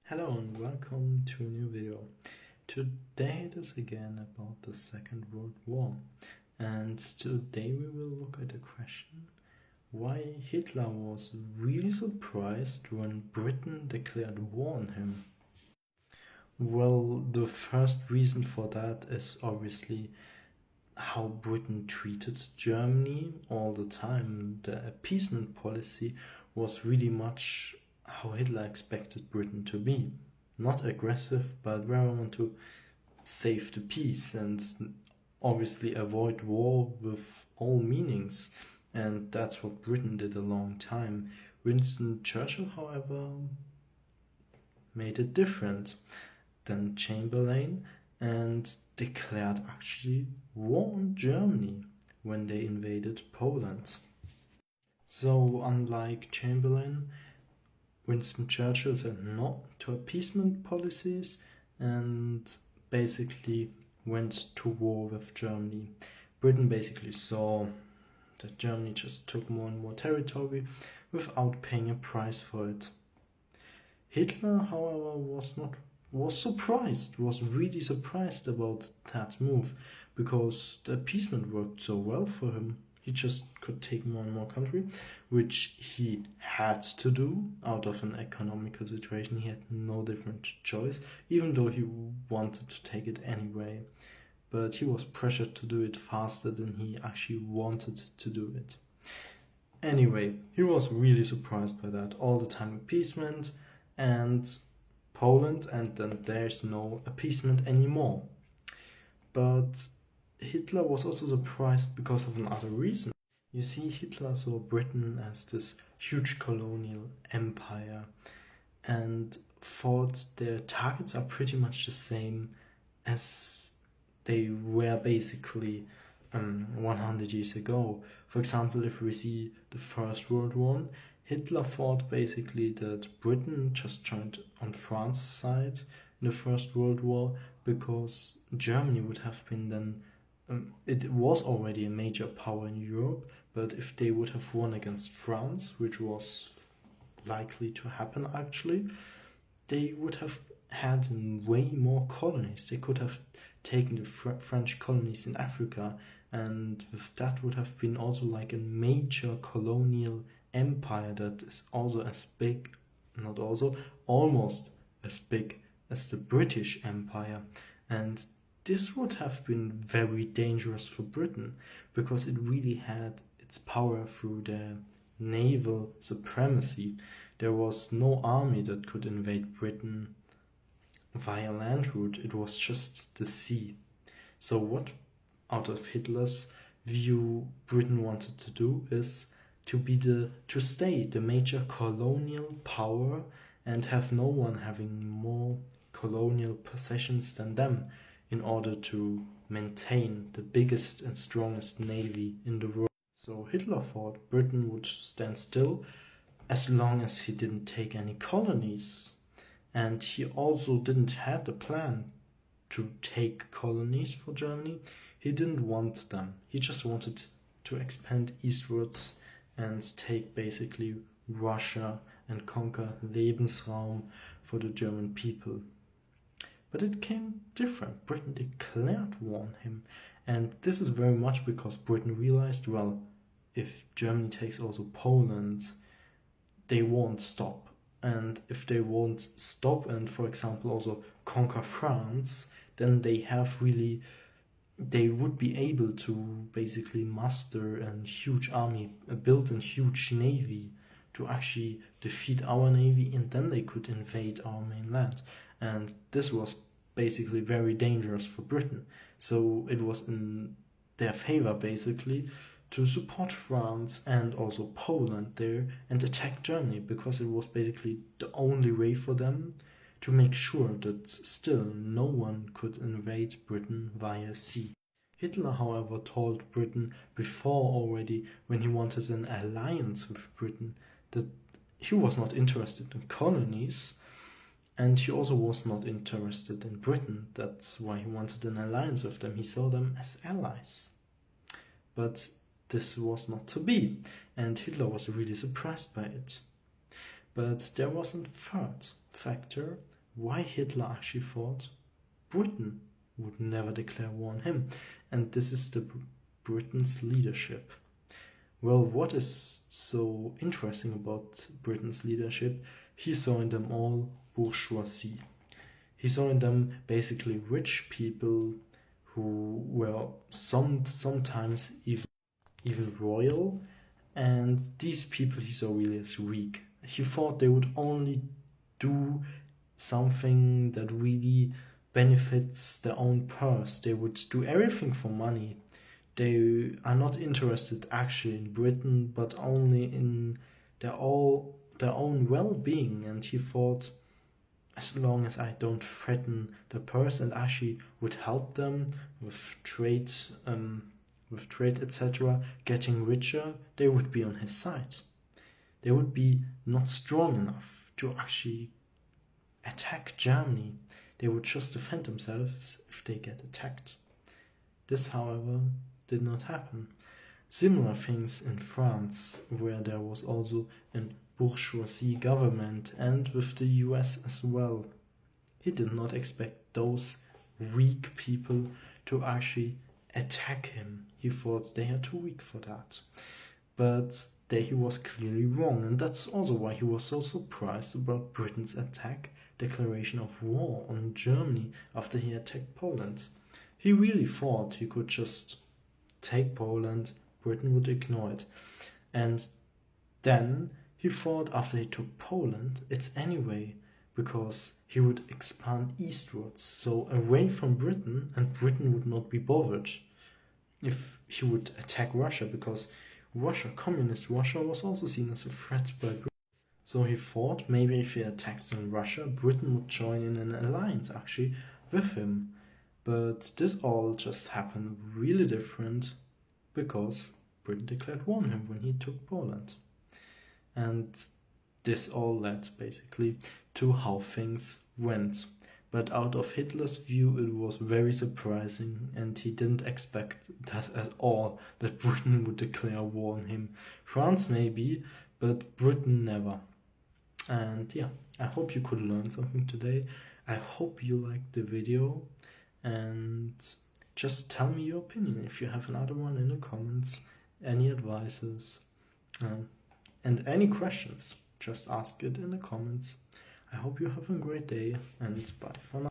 Hello and welcome to a new video. Today it is again about the Second World War, and today we will look at the question why Hitler was really surprised when Britain declared war on him. Well, the first reason for that is obviously how Britain treated Germany all the time. The appeasement policy was really much how Hitler expected Britain to be. Not aggressive, but rather want to save the peace and obviously avoid war with all meanings. And that's what Britain did a long time. Winston Churchill, however, made it different than Chamberlain and declared actually war on Germany when they invaded Poland. So unlike Chamberlain, Winston Churchill said no to appeasement policies and basically went to war with Germany. Britain basically saw that Germany just took more and more territory without paying a price for it. Hitler, however, was really surprised about that move because the appeasement worked so well for him. He just could take more and more country, which he had to do out of an economical situation. He had no different choice, even though he wanted to take it anyway. But he was pressured to do it faster than he actually wanted to do it. Anyway, he was really surprised by that. All the time appeasement and Poland, and then there's no appeasement anymore. But Hitler was also surprised because of another reason. You see, Hitler saw Britain as this huge colonial empire and thought their targets are pretty much the same as they were basically 100 years ago. For example, if we see the First World War, Hitler thought basically that Britain just joined on France's side in the First World War because Germany would have been then it was already a major power in Europe, but if they would have won against France, which was likely to happen actually, they would have had way more colonies. They could have taken the French colonies in Africa, and with that would have been also like a major colonial empire that is also as big, not also, almost as big as the British Empire. And this would have been very dangerous for Britain because it really had its power through their naval supremacy. There was no army that could invade Britain via land route, it was just the sea. So what out of Hitler's view Britain wanted to do is to stay the major colonial power and have no one having more colonial possessions than them, in order to maintain the biggest and strongest navy in the world. So Hitler thought Britain would stand still as long as he didn't take any colonies. And he also didn't have a plan to take colonies for Germany. He didn't want them. He just wanted to expand eastwards and take basically Russia and conquer Lebensraum for the German people. But it came different. Britain declared war on him. And this is very much because Britain realized, well, if Germany takes also Poland, they won't stop. And if they won't stop and, for example, also conquer France, then they would be able to basically muster a huge army, build a huge navy to actually defeat our navy, and then they could invade our mainland. And this was basically very dangerous for Britain. So it was in their favor basically to support France and also Poland there and attack Germany, because it was basically the only way for them to make sure that still no one could invade Britain via sea. Hitler, however, told Britain before already, when he wanted an alliance with Britain, that he was not interested in colonies, and he also was not interested in Britain. That's why he wanted an alliance with them. He saw them as allies. But this was not to be, and Hitler was really surprised by it. But there was a third factor why Hitler actually thought Britain would never declare war on him. And this is the Britain's leadership. Well, what is so interesting about Britain's leadership? He saw in them all bourgeoisie. He saw in them basically rich people who were sometimes even royal, and these people he saw really as weak. He thought they would only do something that really benefits their own purse. They would do everything for money. They are not interested actually in Britain, but only in their own well-being. And he thought, as long as I don't threaten the purse and actually would help them with trade, etc., getting richer, they would be on his side. They would be not strong enough to actually attack Germany. They would just defend themselves if they get attacked. This, however, did not happen. Similar things in France, where there was also a bourgeoisie government, and with the US as well. He did not expect those weak people to actually attack him. He thought they are too weak for that. But there he was clearly wrong, and that's also why he was so surprised about Britain's declaration of war on Germany after he attacked Poland. He really thought he could just take Poland, Britain would ignore it. And then he thought after he took Poland, it's anyway, because he would expand eastwards, so away from Britain, and Britain would not be bothered if he would attack Russia, because communist Russia, was also seen as a threat by Britain. So he thought maybe if he attacks in Russia, Britain would join in an alliance actually with him. But this all just happened really different, because Britain declared war on him when he took Poland. And this all led basically to how things went. But out of Hitler's view, it was very surprising, and he didn't expect that at all, that Britain would declare war on him. France maybe, but Britain never. And yeah, I hope you could learn something today. I hope you liked the video, and just tell me your opinion if you have another one in the comments, any advices, and any questions. Just ask it in the comments. I hope you have a great day, and bye for now.